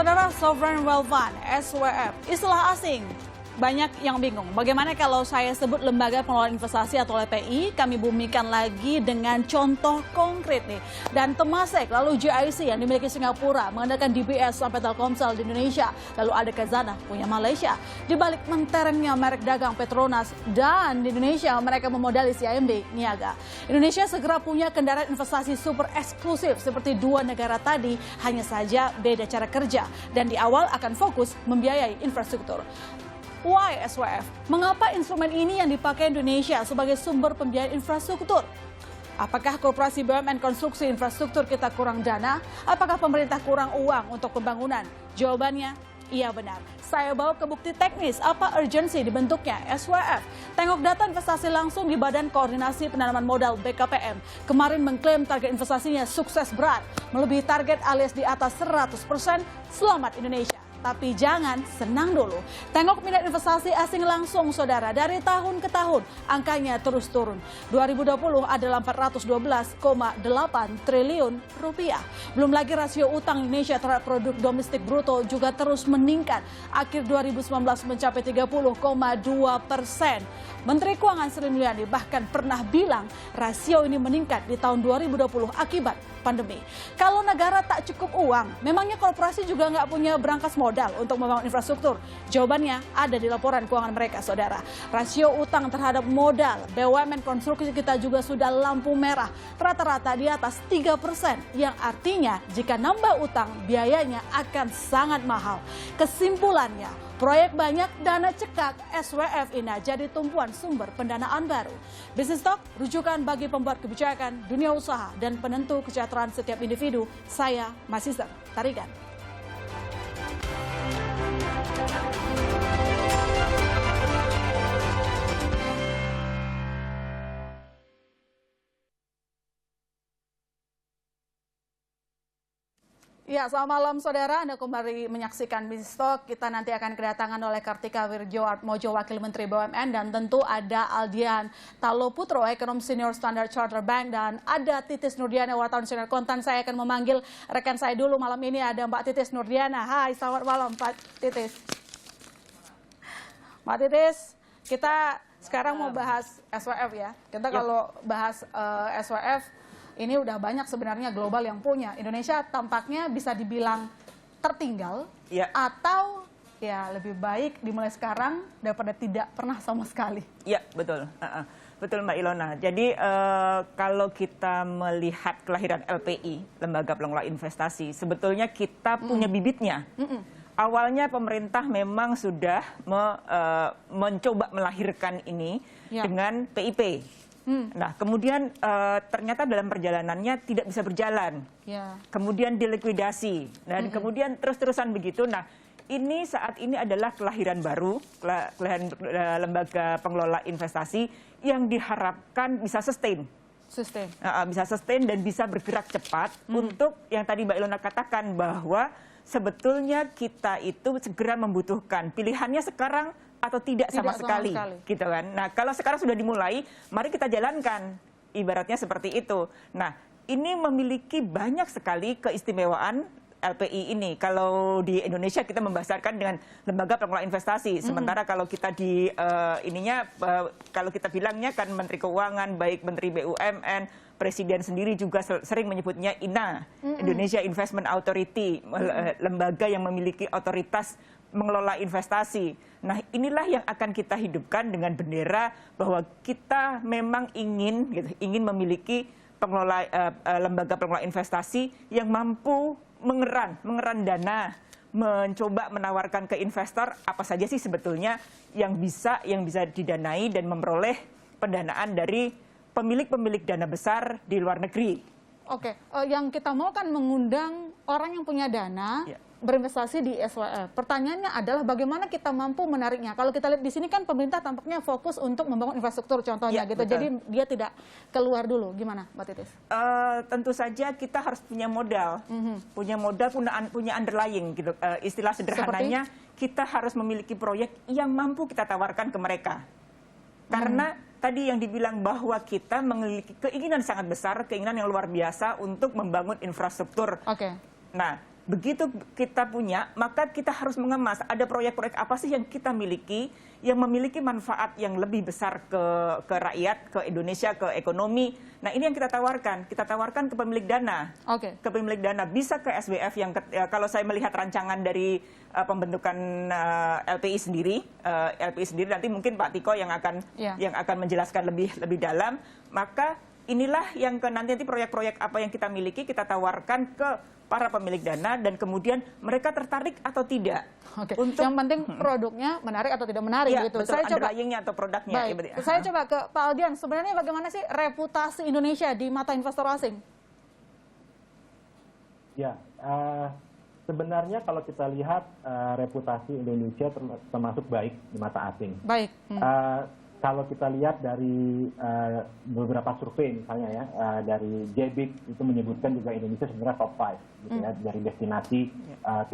Saudara, Sovereign Wealth Fund, SWF, istilah asing. Banyak yang bingung, bagaimana kalau saya sebut Lembaga Pengelolaan Investasi atau LPI, kami bumikan lagi dengan contoh konkret nih. Dan Temasek, lalu GIC yang dimiliki Singapura, mengandalkan DBS sampai Telkomsel di Indonesia, lalu ada Khazanah punya Malaysia. Di balik menterengnya merek dagang Petronas, dan di Indonesia mereka memodali CIMB Niaga. Indonesia segera punya kendaraan investasi super eksklusif seperti dua negara tadi, hanya saja beda cara kerja. Dan di awal akan fokus membiayai infrastruktur. Why SWF? Mengapa instrumen ini yang dipakai Indonesia sebagai sumber pembiayaan infrastruktur? Apakah korporasi BUMN konstruksi infrastruktur kita kurang dana? Apakah pemerintah kurang uang untuk pembangunan? Jawabannya, iya benar. Saya bawa ke bukti teknis apa urgensi dibentuknya SWF. Tengok data investasi langsung di Badan Koordinasi Penanaman Modal BKPM. Kemarin mengklaim target investasinya sukses berat, melebihi target alias di atas 100%. Selamat Indonesia. Tapi jangan senang dulu. Tengok minat investasi asing langsung, saudara. Dari tahun ke tahun, angkanya terus turun. 2020 adalah 412,8 triliun rupiah. Belum lagi rasio utang Indonesia terhadap produk domestik bruto juga terus meningkat. Akhir 2019 mencapai 30,2%. Menteri Keuangan Sri Mulyani bahkan pernah bilang rasio ini meningkat di tahun 2020 akibat pandemi. Kalau negara tak cukup uang, memangnya korporasi juga nggak punya berangkas modal untuk membangun infrastruktur? Jawabannya ada di laporan keuangan mereka, saudara. Rasio utang terhadap modal BUMN konstruksi kita juga sudah lampu merah. Rata-rata di atas 3%, yang artinya jika nambah utang, biayanya akan sangat mahal. Kesimpulannya, proyek banyak, dana cekak, SWF ini jadi tumpuan sumber pendanaan baru. Business Talk, rujukan bagi pembuat kebijakan, dunia usaha, dan penentu kesejahteraan setiap individu. Saya Masizar Tarigan. Ya, selamat malam saudara. Anda kembali menyaksikan Business Talk. Kita nanti akan kedatangan oleh Kartika Wirjoatmojo, Wakil Menteri BUMN, dan tentu ada Aldian Taloputro, Ekonom Senior Standard Chartered Bank, dan ada Titis Nurdiana, wartawan senior konten. Saya akan memanggil rekan saya dulu malam ini, ada Mbak Titis Nurdiana. Hai, selamat malam Mbak Titis. Mbak Titis, kita sekarang mau bahas SWF ya. Kita kalau bahas SWF, ini udah banyak sebenarnya global yang punya. Indonesia tampaknya bisa dibilang tertinggal, atau ya lebih baik dimulai sekarang daripada tidak pernah sama sekali. Iya, betul. Betul Mbak Ilona. Jadi kalau kita melihat kelahiran LPI, Lembaga Pengelola Investasi, sebetulnya kita punya bibitnya. Awalnya pemerintah memang sudah mencoba melahirkan ini dengan PIP. Nah, kemudian ternyata dalam perjalanannya tidak bisa berjalan. Kemudian dilikuidasi, dan kemudian terus-terusan begitu. Nah, ini saat ini adalah kelahiran baru, kelahiran Lembaga Pengelola Investasi yang diharapkan bisa sustain. Bisa sustain dan bisa bergerak cepat untuk yang tadi Mbak Ilona katakan bahwa sebetulnya kita itu segera membutuhkan pilihannya sekarang atau tidak sama sekali, gitu kan. Nah, kalau sekarang sudah dimulai, mari kita jalankan, ibaratnya seperti itu. Nah, ini memiliki banyak sekali keistimewaan LPI ini. Kalau di Indonesia kita membasarkan dengan Lembaga Pengelola Investasi, sementara kalau kita di kalau kita bilangnya kan Menteri Keuangan, baik Menteri BUMN, Presiden sendiri juga sering menyebutnya INA, Indonesia Investment Authority, lembaga yang memiliki otoritas mengelola investasi. Nah, inilah yang akan kita hidupkan dengan bendera bahwa kita memang ingin memiliki lembaga pengelola investasi yang mampu mengeran dana, mencoba menawarkan ke investor apa saja sih sebetulnya yang bisa didanai dan memperoleh pendanaan dari pemilik dana besar di luar negeri. Oke, yang kita mau kan mengundang orang yang punya dana berinvestasi di SWF. Pertanyaannya adalah bagaimana kita mampu menariknya. Kalau kita lihat di sini kan pemerintah tampaknya fokus untuk membangun infrastruktur contohnya gitu. Betul. Jadi dia tidak keluar dulu. Gimana Mbak Titis? Tentu saja kita harus punya modal. Punya modal, punya underlying gitu. Istilah sederhananya kita harus memiliki proyek yang mampu kita tawarkan ke mereka. Karena tadi yang dibilang bahwa kita memiliki keinginan sangat besar, keinginan yang luar biasa untuk membangun infrastruktur. Nah, begitu kita punya, maka kita harus mengemas ada proyek-proyek apa sih yang kita miliki, yang memiliki manfaat yang lebih besar ke rakyat, ke Indonesia, ke ekonomi. Nah ini yang kita tawarkan ke pemilik dana. Ke pemilik dana, bisa ke SWF yang kalau saya melihat rancangan dari pembentukan LPI sendiri nanti mungkin Pak Tiko yang akan menjelaskan lebih dalam. Maka inilah yang nanti proyek-proyek apa yang kita miliki kita tawarkan ke para pemilik dana dan kemudian mereka tertarik atau tidak. Yang penting produknya menarik atau tidak menarik gitu. Betul, saya coba atau produknya. Saya coba ke Pak Aldian. Sebenarnya bagaimana sih reputasi Indonesia di mata investor asing? Ya, sebenarnya kalau kita lihat reputasi Indonesia termasuk baik di mata asing. Baik. Kalau kita lihat dari beberapa survei misalnya ya, dari JBIC itu menyebutkan juga Indonesia sebenarnya top 5 gitu ya, dari destinasi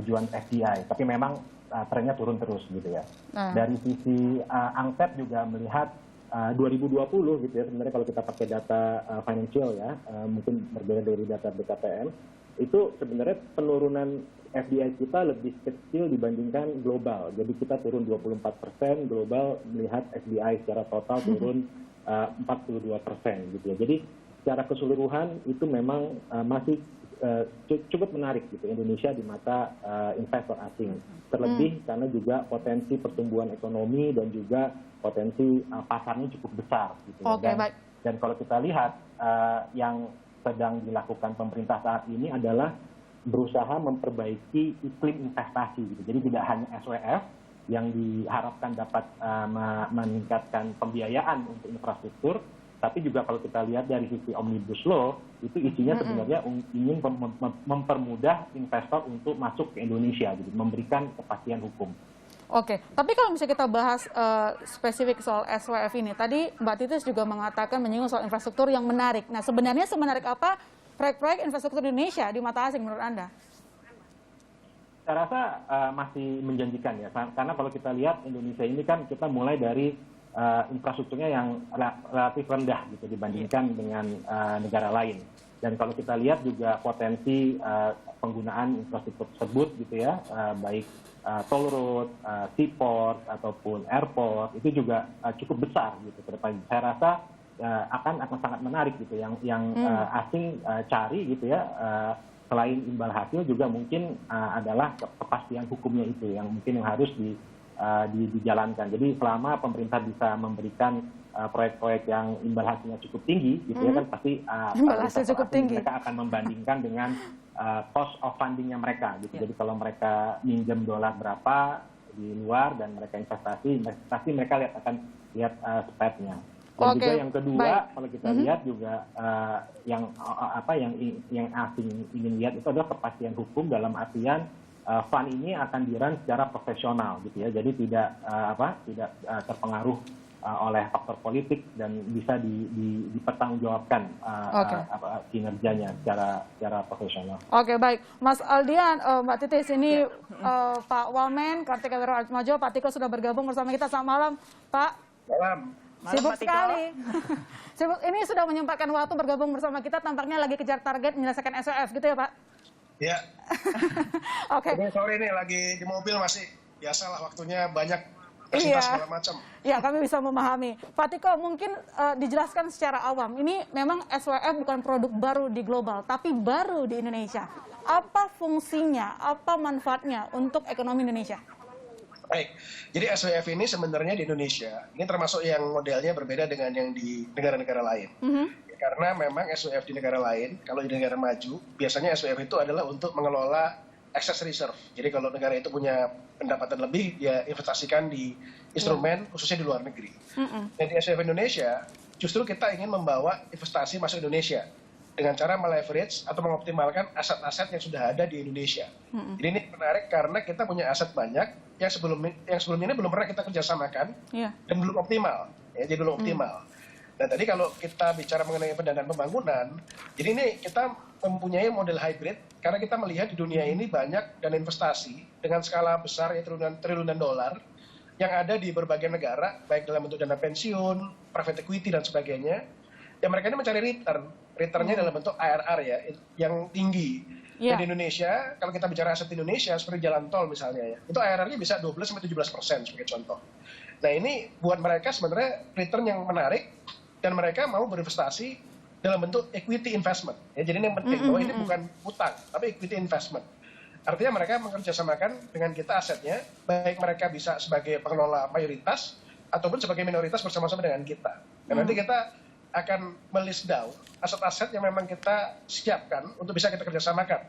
tujuan FDI. Tapi memang trennya turun terus gitu ya. Dari sisi angket juga melihat 2020 gitu ya, sebenarnya kalau kita pakai data financial ya, mungkin berbeda dari data BKPM, itu sebenarnya penurunan FDI kita lebih kecil dibandingkan global. Jadi kita turun 24%, global melihat FDI secara total turun 42% gitu ya. Jadi secara keseluruhan itu memang masih cukup menarik gitu Indonesia di mata investor asing. Terlebih karena juga potensi pertumbuhan ekonomi dan juga potensi pasarnya cukup besar gitu. Dan kalau kita lihat yang sedang dilakukan pemerintah saat ini adalah berusaha memperbaiki iklim investasi gitu. Jadi tidak hanya SWF yang diharapkan dapat meningkatkan pembiayaan untuk infrastruktur, tapi juga kalau kita lihat dari sisi Omnibus Law itu isinya sebenarnya ingin mempermudah investor untuk masuk ke Indonesia gitu, memberikan kepastian hukum. Tapi kalau misalnya kita bahas spesifik soal SWF ini, tadi Mbak Titis juga mengatakan menyinggung soal infrastruktur yang menarik. Nah, sebenarnya semenarik apa proyek-proyek infrastruktur Indonesia di mata asing menurut Anda? Saya rasa masih menjanjikan ya, karena kalau kita lihat Indonesia ini kan kita mulai dari infrastrukturnya yang relatif rendah gitu dibandingkan dengan negara lain. Dan kalau kita lihat juga potensi penggunaan infrastruktur tersebut gitu ya, baik toll road, seaport ataupun airport itu juga cukup besar gitu ke depan. Saya rasa akan sangat menarik gitu yang asing cari gitu ya, selain imbal hasil juga mungkin adalah kepastian hukumnya itu yang mungkin yang harus dijalankan. Jadi selama pemerintah bisa memberikan proyek-proyek yang imbal hasilnya cukup tinggi gitu ya kan pasti mereka akan membandingkan dengan cost of fundingnya mereka gitu. Jadi kalau mereka minjem dolar berapa di luar dan mereka investasi mereka akan lihat spread-nya. Dan juga yang kedua, kalau kita lihat juga yang asing ingin lihat itu adalah kepastian hukum dalam artian fund ini akan dirun secara profesional gitu ya. Jadi tidak terpengaruh oleh faktor politik dan bisa dipertanggungjawabkan kinerjanya secara profesional. Baik, Mas Aldian, Mbak Titis, ini Pak Wamen, Kartika Wirarajmajo, Pak Tiko sudah bergabung bersama kita. Selamat malam, Pak. Malam. Sibuk sekali. Ini sudah menyempatkan waktu bergabung bersama kita, tampaknya lagi kejar target menyelesaikan SWF, gitu ya Pak? Iya. Sorry nih, lagi di mobil masih biasalah waktunya banyak segala macam. Iya, kami bisa memahami. Pak Tiko, mungkin dijelaskan secara awam, ini memang SWF bukan produk baru di global, tapi baru di Indonesia. Apa fungsinya, apa manfaatnya untuk ekonomi Indonesia? Baik, jadi SWF ini sebenarnya di Indonesia, ini termasuk yang modelnya berbeda dengan yang di negara-negara lain. Karena memang SWF di negara lain, kalau di negara maju, biasanya SWF itu adalah untuk mengelola excess reserve. Jadi kalau negara itu punya pendapatan lebih, dia investasikan di instrumen khususnya di luar negeri. Dan di SWF Indonesia, justru kita ingin membawa investasi masuk Indonesia dengan cara meleverage atau mengoptimalkan aset-aset yang sudah ada di Indonesia. Jadi ini menarik karena kita punya aset banyak yang sebelum ini belum pernah kita kerjasamakan dan belum optimal. Jadi belum optimal. Nah tadi kalau kita bicara mengenai pendanaan pembangunan, jadi ini kita mempunyai model hybrid karena kita melihat di dunia ini banyak dana investasi dengan skala besar ya triliunan dolar yang ada di berbagai negara, baik dalam bentuk dana pensiun, private equity dan sebagainya. Ya mereka ini mencari returnnya dalam bentuk IRR ya, yang tinggi. Iya. Dan di Indonesia, kalau kita bicara aset Indonesia seperti jalan tol misalnya ya, itu IRR-nya bisa 12-17% sebagai contoh. Nah ini buat mereka sebenarnya return yang menarik dan mereka mau berinvestasi dalam bentuk equity investment. Ya, jadi ini yang penting bahwa ini bukan utang, tapi equity investment. Artinya mereka mengerjasamakan dengan kita asetnya, baik mereka bisa sebagai pengelola mayoritas ataupun sebagai minoritas bersama-sama dengan kita. Dan nanti kita akan melist down aset-aset yang memang kita siapkan untuk bisa kita kerjasamakan.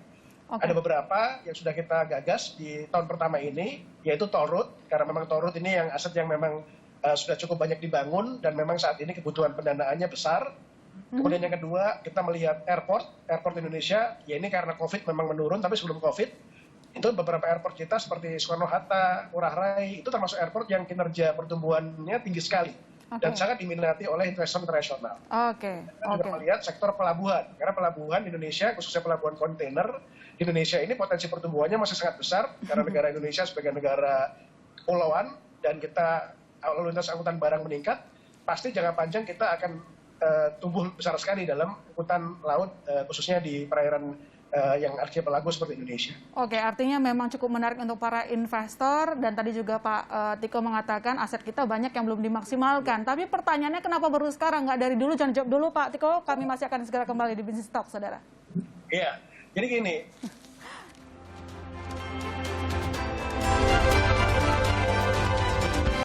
Oke. Ada beberapa yang sudah kita gagas di tahun pertama ini, yaitu toll road, karena memang toll road ini yang aset yang memang sudah cukup banyak dibangun dan memang saat ini kebutuhan pendanaannya besar. Kemudian yang kedua, kita melihat airport Indonesia, ya ini karena COVID memang menurun, tapi sebelum COVID, itu beberapa airport kita seperti Soekarno-Hatta, Ngurah Rai, itu termasuk airport yang kinerja pertumbuhannya tinggi sekali. Dan sangat diminati oleh investor internasional. Oke. Kita juga melihat sektor pelabuhan, karena pelabuhan Indonesia, khususnya pelabuhan kontainer, di Indonesia ini potensi pertumbuhannya masih sangat besar, karena negara Indonesia sebagai negara kepulauan, dan kita lalu lintas angkutan barang meningkat, pasti jangka panjang kita akan tumbuh besar sekali dalam angkutan laut, khususnya di perairan yang archipelago seperti Indonesia. Oke, artinya memang cukup menarik untuk para investor dan tadi juga Pak Tiko mengatakan aset kita banyak yang belum dimaksimalkan. Tapi pertanyaannya kenapa baru sekarang? Nggak dari dulu, jangan jawab dulu Pak Tiko, kami masih akan segera kembali di Bisnis Talk, saudara. Iya, jadi gini,